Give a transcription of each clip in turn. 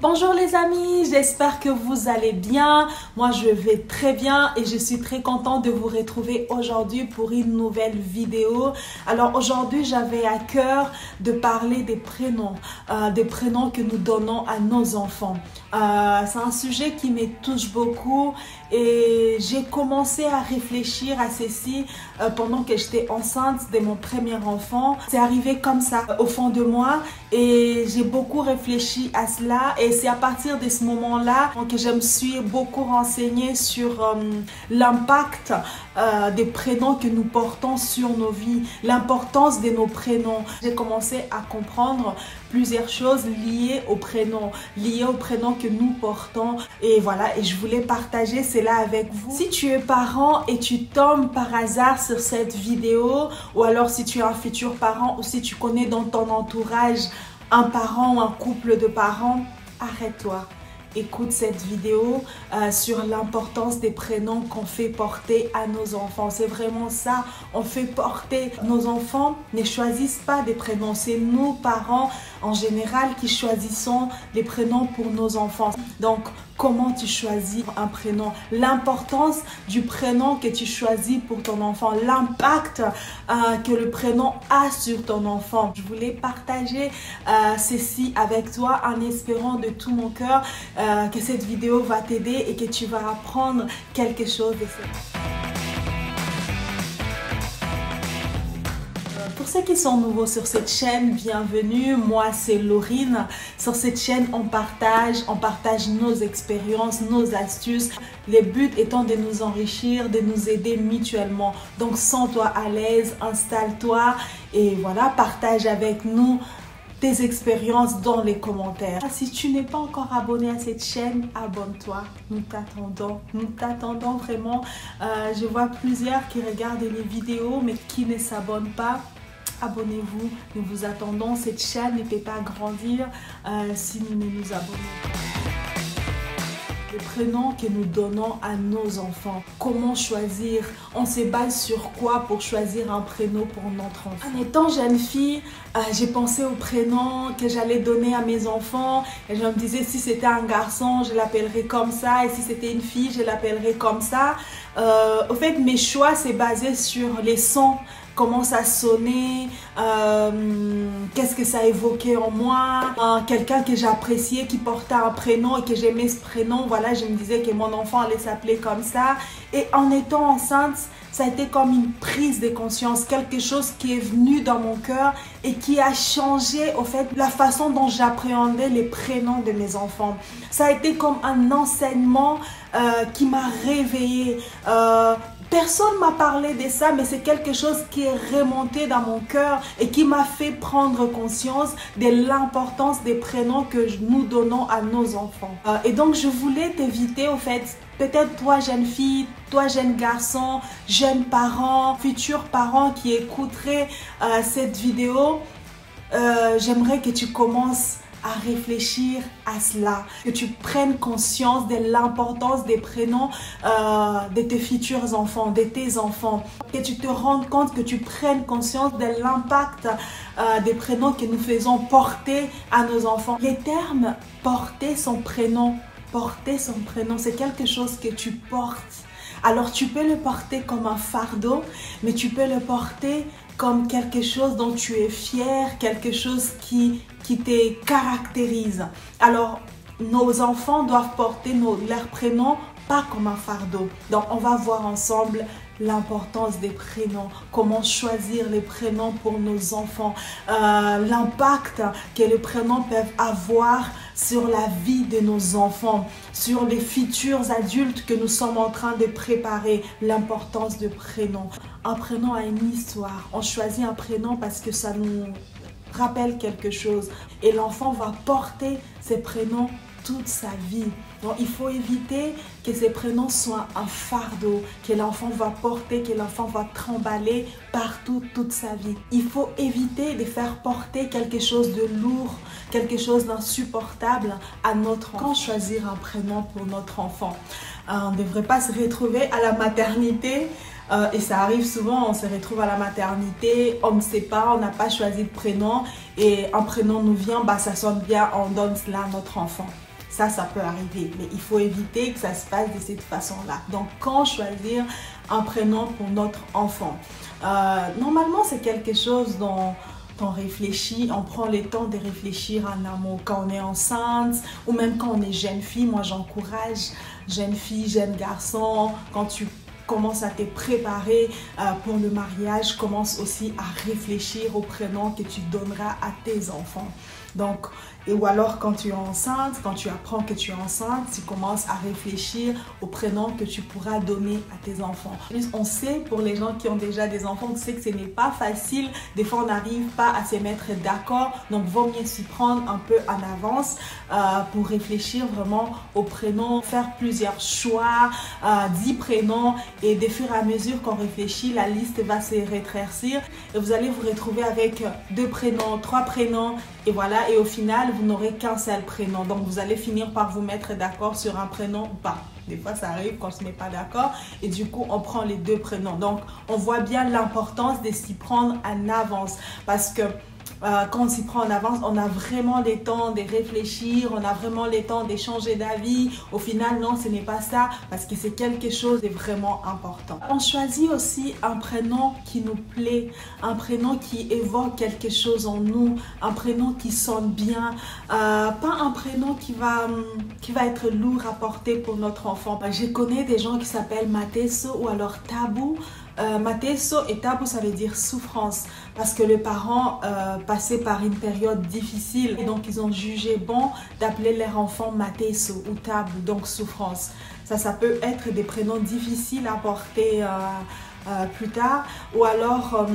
Bonjour les amis, j'espère que vous allez bien. Moi je vais très bien et je suis très contente de vous retrouver aujourd'hui pour une nouvelle vidéo. Alors aujourd'hui j'avais à cœur de parler des prénoms que nous donnons à nos enfants. C'est un sujet qui me touche beaucoup et j'ai commencé à réfléchir à ceci pendant que j'étais enceinte de mon premier enfant. C'est arrivé comme ça au fond de moi et j'ai beaucoup réfléchi à cela et c'est à partir de ce moment-là que je me suis beaucoup renseignée sur l'impact des prénoms que nous portons sur nos vies, l'importance de nos prénoms. J'ai commencé à comprendre plusieurs choses liées aux prénoms que nous portons et voilà, et je voulais partager cela avec vous. Si tu es parent et tu tombes par hasard sur cette vidéo, ou alors si tu es un futur parent ou si tu connais dans ton entourage un parent ou un couple de parents, arrête-toi. Écoute cette vidéo sur l'importance des prénoms qu'on fait porter à nos enfants. C'est vraiment ça, on fait porter. Nos enfants ne choisissent pas des prénoms, c'est nous parents en général qui choisissons les prénoms pour nos enfants. Donc, comment tu choisis un prénom? L'importance du prénom que tu choisis pour ton enfant, l'impact que le prénom a sur ton enfant. Je voulais partager ceci avec toi en espérant de tout mon cœur que cette vidéo va t'aider et que tu vas apprendre quelque chose de ça. Pour ceux qui sont nouveaux sur cette chaîne, bienvenue. Moi, c'est Laurine. Sur cette chaîne, on partage nos expériences, nos astuces. Le but étant de nous enrichir, de nous aider mutuellement. Donc, sens-toi à l'aise, installe-toi et voilà, partage avec nous tes expériences dans les commentaires. Si tu n'es pas encore abonné à cette chaîne, abonne-toi. Nous t'attendons vraiment. Je vois plusieurs qui regardent les vidéos mais qui ne s'abonnent pas. Abonnez-vous, nous vous attendons. Cette chaîne ne peut pas grandir si nous ne nous abonnons pas. Les prénoms que nous donnons à nos enfants. Comment choisir? On se base sur quoi pour choisir un prénom pour notre enfant? En étant jeune fille, j'ai pensé au prénom que j'allais donner à mes enfants. Et je me disais, si c'était un garçon, je l'appellerais comme ça. Et si c'était une fille, je l'appellerais comme ça. Au fait, mes choix, c'est basé sur les sons. Comment ça sonnait, qu'est-ce que ça évoquait en moi, quelqu'un que j'appréciais qui portait un prénom et que j'aimais ce prénom, voilà, je me disais que mon enfant allait s'appeler comme ça. Et en étant enceinte, ça a été comme une prise de conscience, quelque chose qui est venu dans mon cœur et qui a changé au fait la façon dont j'appréhendais les prénoms de mes enfants. Ça a été comme un enseignement qui m'a réveillée. Personne m'a parlé de ça, mais c'est quelque chose qui est remonté dans mon cœur et qui m'a fait prendre conscience de l'importance des prénoms que nous donnons à nos enfants. Et donc, je voulais t'inviter, au fait, peut-être toi, jeune fille, toi, jeune garçon, jeune parent, futur parent qui écouterait cette vidéo, j'aimerais que tu commences à réfléchir à cela, que tu prennes conscience de l'importance des prénoms de tes futurs enfants, de tes enfants, que tu te rendes compte, que tu prennes conscience de l'impact des prénoms que nous faisons porter à nos enfants. Les termes porter son prénom, c'est quelque chose que tu portes. Alors tu peux le porter comme un fardeau, mais tu peux le porter comme quelque chose dont tu es fier, quelque chose qui te caractérise. Alors, nos enfants doivent porter leur prénom pas comme un fardeau. Donc, on va voir ensemble l'importance des prénoms, comment choisir les prénoms pour nos enfants, l'impact que les prénoms peuvent avoir sur la vie de nos enfants, sur les futurs adultes que nous sommes en train de préparer, l'importance de prénoms. Un prénom a une histoire. On choisit un prénom parce que ça nous rappelle quelque chose et l'enfant va porter ces prénoms toute sa vie. Donc, il faut éviter que ces prénoms soient un fardeau que l'enfant va porter, que l'enfant va trimballer partout toute sa vie. Il faut éviter de faire porter quelque chose de lourd, quelque chose d'insupportable à notre enfant. Quand choisir un prénom pour notre enfant? On ne devrait pas se retrouver à la maternité. Et ça arrive souvent, on se retrouve à la maternité, on ne sait pas, on n'a pas choisi de prénom et un prénom nous vient, bah, ça sonne bien, on donne cela à notre enfant. ça peut arriver. Mais il faut éviter que ça se passe de cette façon-là. Donc, quand choisir un prénom pour notre enfant? Normalement, c'est quelque chose dont on réfléchit, on prend le temps de réfléchir en amont quand on est enceinte ou même quand on est jeune fille. Moi, j'encourage jeune fille, jeune garçon, quand tu commences à te préparer pour le mariage, commence aussi à réfléchir au prénom que tu donneras à tes enfants. Donc, ou alors quand tu es enceinte, quand tu apprends que tu es enceinte, tu commences à réfléchir au prénom que tu pourras donner à tes enfants. On sait, pour les gens qui ont déjà des enfants, on sait que ce n'est pas facile. Des fois, on n'arrive pas à se mettre d'accord. Donc, vaut mieux s'y prendre un peu en avance pour réfléchir vraiment au prénom, faire plusieurs choix, 10 prénoms. Et de fur et à mesure qu'on réfléchit, la liste va se rétrécir. Et vous allez vous retrouver avec 2 prénoms, 3 prénoms. Et voilà, et au final, vous n'aurez qu'un seul prénom. Donc, vous allez finir par vous mettre d'accord sur un prénom ou pas. Des fois, ça arrive quand on n'est pas d'accord. Et du coup, on prend les 2 prénoms. Donc, on voit bien l'importance de s'y prendre en avance. Parce que quand on s'y prend en avance, on a vraiment le temps de réfléchir, on a vraiment le temps d'échanger d'avis. Au final, non, ce n'est pas ça, parce que c'est quelque chose de vraiment important. On choisit aussi un prénom qui nous plaît, un prénom qui évoque quelque chose en nous, un prénom qui sonne bien, pas un prénom qui va être lourd à porter pour notre enfant. Je connais des gens qui s'appellent Mateso ou alors Tabou. Mateso et Tabou, ça veut dire souffrance, parce que les parents passaient par une période difficile et donc ils ont jugé bon d'appeler leur enfant Mateso ou Tabou, donc souffrance. Ça peut être des prénoms difficiles à porter plus tard, ou alors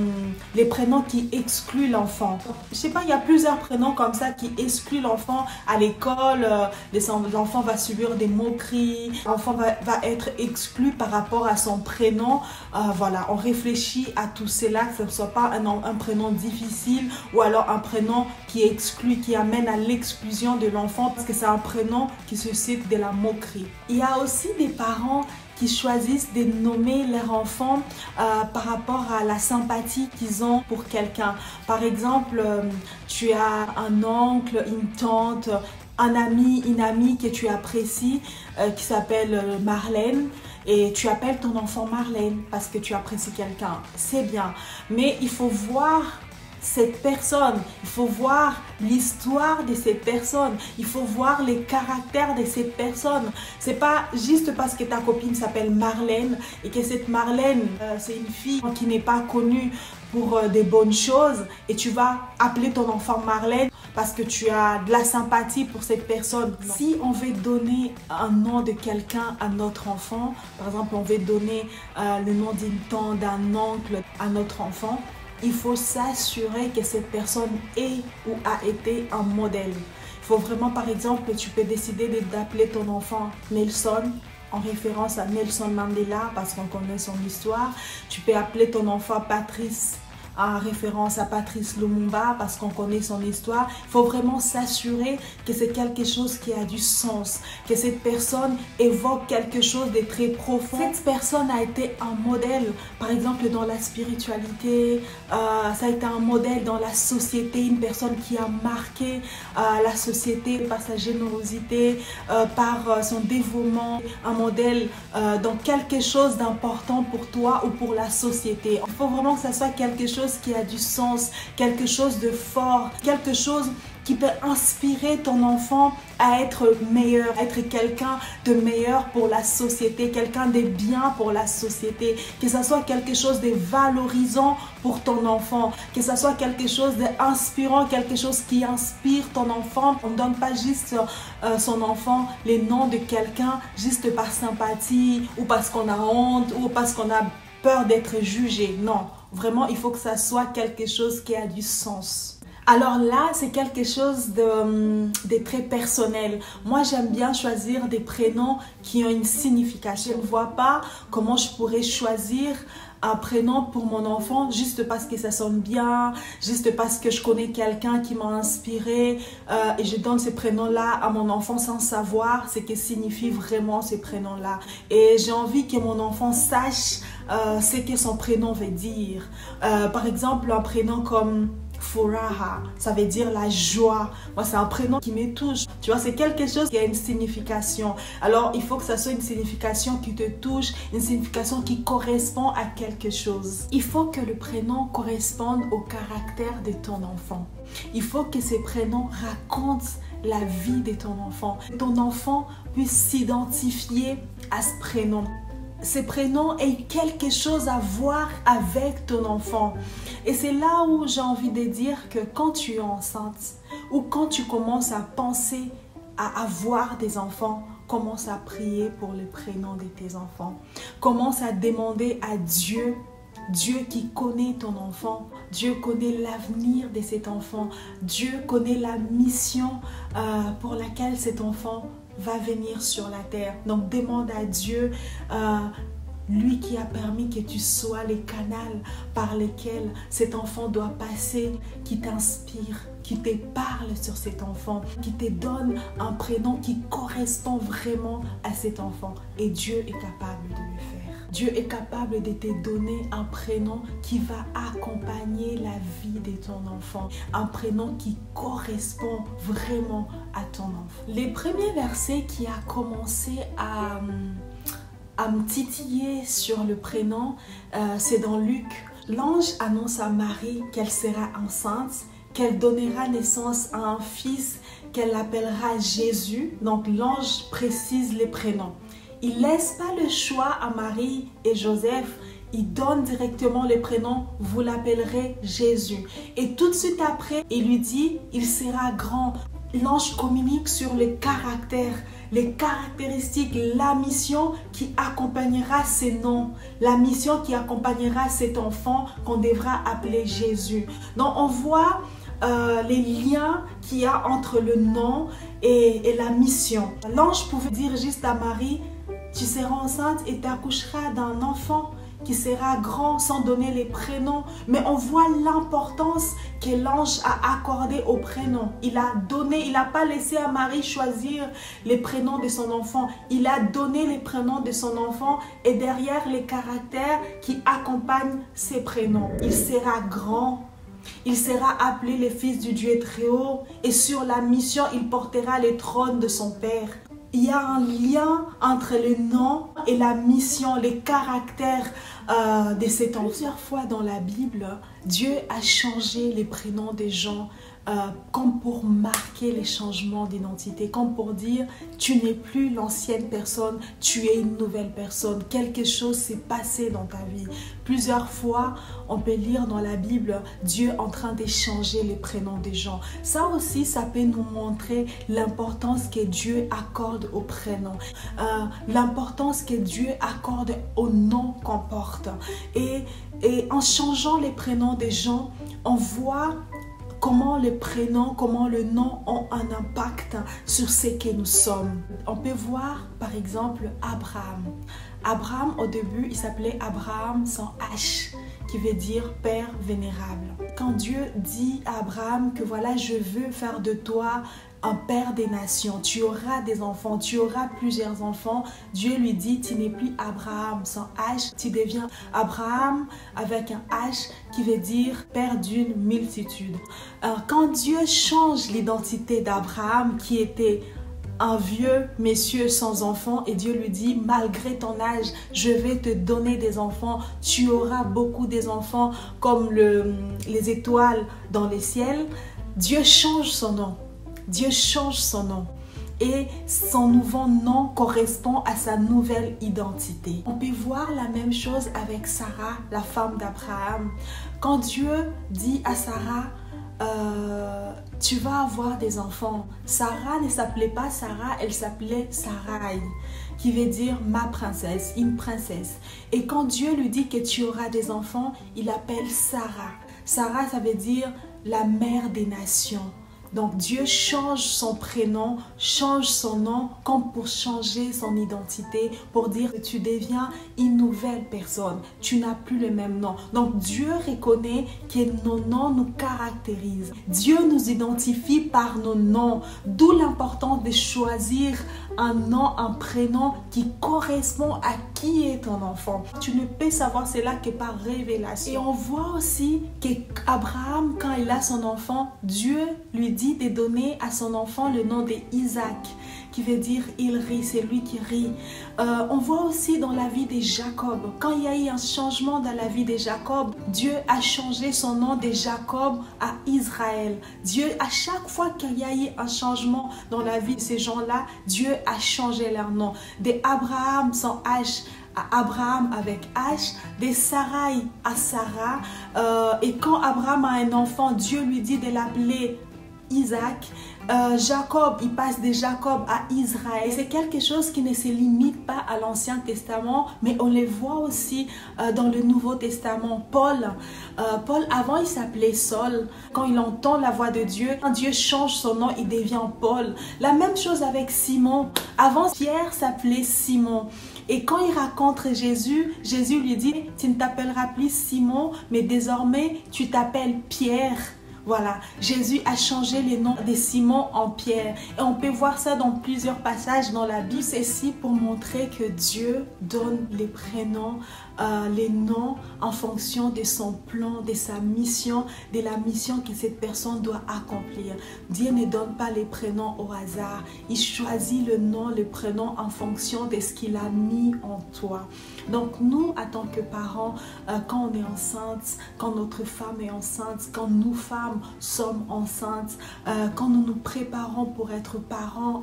les prénoms qui excluent l'enfant. Je sais pas, il y a plusieurs prénoms comme ça qui excluent l'enfant à l'école. L'enfant va subir des moqueries, l'enfant va être exclu par rapport à son prénom. Voilà, on réfléchit à tout cela, que ce ne soit pas un prénom difficile ou alors un prénom qui exclut, qui amène à l'exclusion de l'enfant, parce que c'est un prénom qui suscite de la moquerie. Il y a aussi des parents qui choisissent de nommer leur enfant par rapport à la sympathie qu'ils ont pour quelqu'un. Par exemple, tu as un oncle, une tante, un ami, une amie que tu apprécies qui s'appelle Marlène. Et tu appelles ton enfant Marlène parce que tu apprécies quelqu'un. C'est bien. Mais il faut voir cette personne, il faut voir l'histoire de cette personne, il faut voir les caractères de cette personne. C'est pas juste parce que ta copine s'appelle Marlène et que cette Marlène, c'est une fille qui n'est pas connue pour des bonnes choses et tu vas appeler ton enfant Marlène parce que tu as de la sympathie pour cette personne. Non. Si on veut donner un nom de quelqu'un à notre enfant, par exemple on veut donner le nom d'une tante, d'un oncle à notre enfant, il faut s'assurer que cette personne est ou a été un modèle. Il faut vraiment, par exemple, tu peux décider d'appeler ton enfant Nelson, en référence à Nelson Mandela, parce qu'on connaît son histoire. Tu peux appeler ton enfant Patrice, en référence à Patrice Lumumba, parce qu'on connaît son histoire. Il faut vraiment s'assurer que c'est quelque chose qui a du sens, que cette personne évoque quelque chose de très profond. Cette personne a été un modèle, par exemple dans la spiritualité, ça a été un modèle dans la société, une personne qui a marqué la société par sa générosité, par son dévouement, un modèle dans quelque chose d'important pour toi ou pour la société. Il faut vraiment que ça soit quelque chose qui a du sens, quelque chose de fort, quelque chose qui peut inspirer ton enfant à être meilleur, à être quelqu'un de meilleur pour la société, quelqu'un de bien pour la société, que ça soit quelque chose de valorisant pour ton enfant, que ça soit quelque chose d'inspirant, quelque chose qui inspire ton enfant. On ne donne pas juste son enfant les noms de quelqu'un juste par sympathie ou parce qu'on a honte ou parce qu'on a peur d'être jugé. Non, vraiment, il faut que ça soit quelque chose qui a du sens. Alors là, c'est quelque chose de très personnel. Moi, j'aime bien choisir des prénoms qui ont une signification. Je ne vois pas comment je pourrais choisir un prénom pour mon enfant juste parce que ça sonne bien, juste parce que je connais quelqu'un qui m'a inspiré et je donne ce prénom-là à mon enfant sans savoir ce que signifie vraiment ce prénom-là. Et j'ai envie que mon enfant sache ce que son prénom veut dire. Par exemple, un prénom comme Furaha, ça veut dire la joie. Moi, c'est un prénom qui me touche. Tu vois, c'est quelque chose qui a une signification. Alors, il faut que ça soit une signification qui te touche, une signification qui correspond à quelque chose. Il faut que le prénom corresponde au caractère de ton enfant. Il faut que ces prénoms racontent la vie de ton enfant. Ton enfant puisse s'identifier à ce prénom. Ces prénoms aient quelque chose à voir avec ton enfant. Et c'est là où j'ai envie de dire que quand tu es enceinte ou quand tu commences à penser à avoir des enfants, commence à prier pour le prénom de tes enfants. Commence à demander à Dieu, Dieu qui connaît ton enfant, Dieu connaît l'avenir de cet enfant, Dieu connaît la mission pour laquelle cet enfant va venir sur la terre. Donc demande à Dieu, lui qui a permis que tu sois les canaux par lesquels cet enfant doit passer, qui t'inspire, qui te parle sur cet enfant, qui te donne un prénom qui correspond vraiment à cet enfant. Et Dieu est capable de le faire. Dieu est capable de te donner un prénom qui va accompagner la vie de ton enfant. Un prénom qui correspond vraiment à ton enfant. Les premiers versets qui a commencé à me titiller sur le prénom, c'est dans Luc. L'ange annonce à Marie qu'elle sera enceinte, qu'elle donnera naissance à un fils qu'elle appellera Jésus. Donc l'ange précise les prénoms. Il ne laisse pas le choix à Marie et Joseph. Il donne directement les prénoms. Vous l'appellerez Jésus. Et tout de suite après, il lui dit, il sera grand. L'ange communique sur les caractères, les caractéristiques, la mission qui accompagnera ces noms, la mission qui accompagnera cet enfant qu'on devra appeler Jésus. Donc on voit les liens qu'il y a entre le nom et la mission. L'ange pouvait dire juste à Marie, tu seras enceinte et tu accoucheras d'un enfant qui sera grand, sans donner les prénoms. Mais on voit l'importance que l'ange a accordée aux prénoms. Il a donné, il n'a pas laissé à Marie choisir les prénoms de son enfant. Il a donné les prénoms de son enfant et derrière les caractères qui accompagnent ces prénoms. Il sera grand. Il sera appelé le fils du Dieu très haut et sur la mission, il portera le trône de son père. Il y a un lien entre le nom et la mission, les caractères de cet enfant. Plusieurs fois dans la Bible, Dieu a changé les prénoms des gens comme pour marquer les changements d'identité, comme pour dire tu n'es plus l'ancienne personne, tu es une nouvelle personne. Quelque chose s'est passé dans ta vie. Plusieurs fois, on peut lire dans la Bible Dieu en train de changer les prénoms des gens. Ça aussi, ça peut nous montrer l'importance que Dieu accorde aux prénoms, l'importance que Dieu accorde aux noms qu'on porte. Et en changeant les prénoms des gens, on voit comment le prénom, comment le nom ont un impact sur ce que nous sommes. On peut voir par exemple Abraham. Abraham au début il s'appelait Abraham sans H, qui veut dire Père vénérable. Quand Dieu dit à Abraham que voilà je veux faire de toi un père des nations, tu auras des enfants, tu auras plusieurs enfants. Dieu lui dit, tu n'es plus Abraham sans H, tu deviens Abraham avec un H qui veut dire père d'une multitude. Quand Dieu change l'identité d'Abraham qui était un vieux monsieur sans enfants et Dieu lui dit, malgré ton âge, je vais te donner des enfants, tu auras beaucoup des enfants comme les étoiles dans les ciels. Dieu change son nom. Dieu change son nom et son nouveau nom correspond à sa nouvelle identité. On peut voir la même chose avec Sarah, la femme d'Abraham. Quand Dieu dit à Sarah, tu vas avoir des enfants. Sarah ne s'appelait pas Sarah, elle s'appelait Sarai, qui veut dire ma princesse, une princesse. Et quand Dieu lui dit que tu auras des enfants, il appelle Sarah. Sarah, ça veut dire la mère des nations. Donc Dieu change son prénom, change son nom comme pour changer son identité, pour dire que tu deviens une nouvelle personne, tu n'as plus le même nom. Donc Dieu reconnaît que nos noms nous caractérisent. Dieu nous identifie par nos noms, d'où l'importance de choisir un nom, un prénom qui correspond à qui est ton enfant. Tu ne peux savoir cela que par révélation. Et on voit aussi qu'Abraham, quand il a son enfant, Dieu lui dit de donner à son enfant le nom d'Isaac, qui veut dire il rit, c'est lui qui rit. On voit aussi dans la vie de Jacob, quand il y a eu un changement dans la vie de Jacob, Dieu a changé son nom de Jacob à Israël. Dieu, à chaque fois qu'il y a eu un changement dans la vie de ces gens-là, Dieu a changé leur nom. De Abraham sans H à Abraham avec H, de Sarai à Sarah. Et quand Abraham a un enfant, Dieu lui dit de l'appeler Isaac. Jacob, il passe de Jacob à Israël. C'est quelque chose qui ne se limite pas à l'Ancien Testament, mais on les voit aussi dans le Nouveau Testament. Paul, avant il s'appelait Saul. Quand il entend la voix de Dieu, quand Dieu change son nom, il devient Paul. La même chose avec Simon. Avant, Pierre s'appelait Simon. Et quand il rencontre Jésus, Jésus lui dit, tu ne t'appelleras plus Simon, mais désormais tu t'appelles Pierre. Voilà, Jésus a changé les noms de Simon en Pierre. Et on peut voir ça dans plusieurs passages dans la Bible. C'est ici pour montrer que Dieu donne les prénoms, les noms en fonction de son plan, de sa mission, de la mission que cette personne doit accomplir. Dieu ne donne pas les prénoms au hasard. Il choisit le nom, le prénom en fonction de ce qu'il a mis en toi. Donc nous, en tant que parents, quand on est enceinte, quand notre femme est enceinte, quand nous femmes sommes enceintes, quand nous nous préparons pour être parents,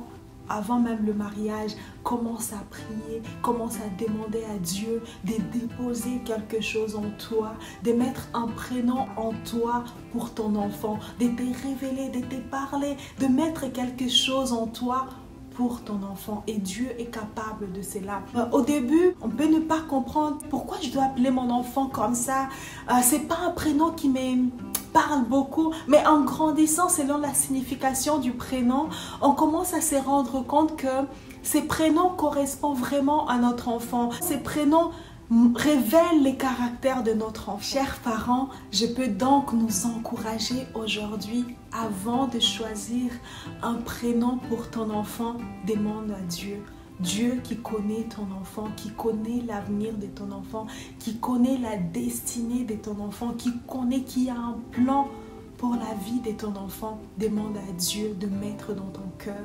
avant même le mariage, commence à prier, commence à demander à Dieu de déposer quelque chose en toi, de mettre un prénom en toi pour ton enfant, de te révéler, de te parler, de mettre quelque chose en toi pour ton enfant. Et Dieu est capable de cela. Au début, on peut ne pas comprendre pourquoi je dois appeler mon enfant comme ça. C'est pas un prénom qui me parle beaucoup, mais en grandissant selon la signification du prénom, on commence à se rendre compte que ces prénoms correspondent vraiment à notre enfant. Ces prénoms révèlent les caractères de notre enfant. Chers parents, je peux donc nous encourager aujourd'hui, avant de choisir un prénom pour ton enfant, demande à Dieu. Dieu qui connaît ton enfant, qui connaît l'avenir de ton enfant, qui connaît la destinée de ton enfant, qui a un plan pour la vie de ton enfant, demande à Dieu de mettre dans ton cœur,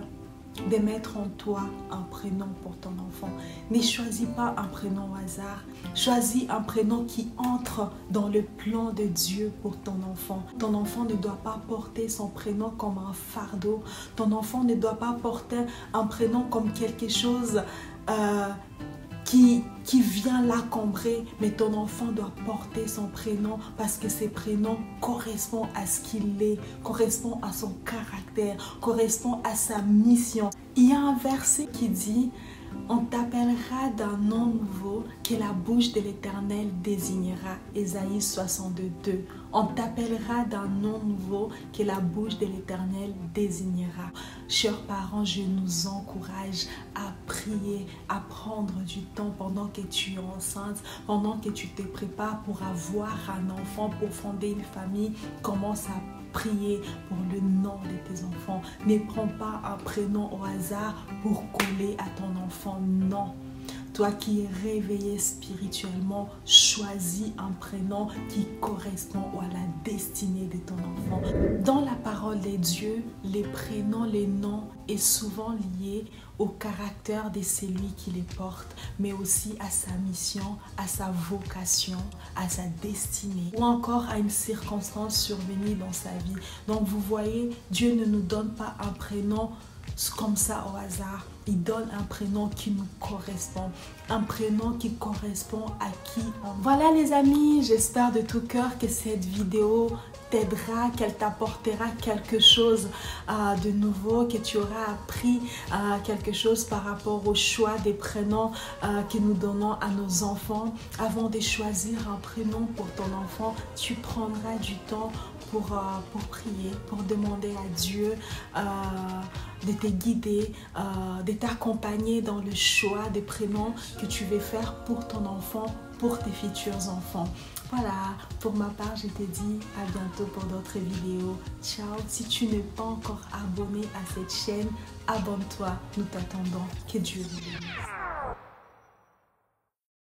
de mettre en toi un prénom pour ton enfant. Ne choisis pas un prénom au hasard. Choisis un prénom qui entre dans le plan de Dieu pour ton enfant. Ton enfant ne doit pas porter son prénom comme un fardeau. Ton enfant ne doit pas porter un prénom comme quelque chose qui vient l'encombrer, mais ton enfant doit porter son prénom parce que ce prénom correspond à ce qu'il est, correspond à son caractère, correspond à sa mission. Il y a un verset qui dit « On t'appellera d'un nom nouveau que la bouche de l'Éternel désignera. » Ésaïe 62:2. On t'appellera d'un nom nouveau que la bouche de l'Éternel désignera. Chers parents, je nous encourage à prier, à prendre du temps pendant que tu es enceinte, pendant que tu te prépares pour avoir un enfant, pour fonder une famille. Commence à prier pour le nom de tes enfants. Ne prends pas un prénom au hasard pour coller à ton enfant. Non. Toi qui es réveillé spirituellement, choisis un prénom qui correspond à la destinée de ton enfant. Dans la parole de Dieu, les prénoms, les noms est souvent lié au caractère de celui qui les porte, mais aussi à sa mission, à sa vocation, à sa destinée, ou encore à une circonstance survenue dans sa vie. Donc vous voyez, Dieu ne nous donne pas un prénom comme ça au hasard. Il donne un prénom qui nous correspond, un prénom qui correspond à qui on est. Voilà les amis, j'espère de tout cœur que cette vidéo t'aidera, qu'elle t'apportera quelque chose de nouveau, que tu auras appris quelque chose par rapport au choix des prénoms que nous donnons à nos enfants. Avant de choisir un prénom pour ton enfant, tu prendras du temps pour prier, pour demander à Dieu de te guider, de t'accompagner dans le choix des prénoms que tu veux faire pour ton enfant, pour tes futurs enfants. Voilà, pour ma part, je te dis à bientôt pour d'autres vidéos. Ciao! Si tu n'es pas encore abonné à cette chaîne, abonne-toi. Nous t'attendons. Que Dieu vous bénisse.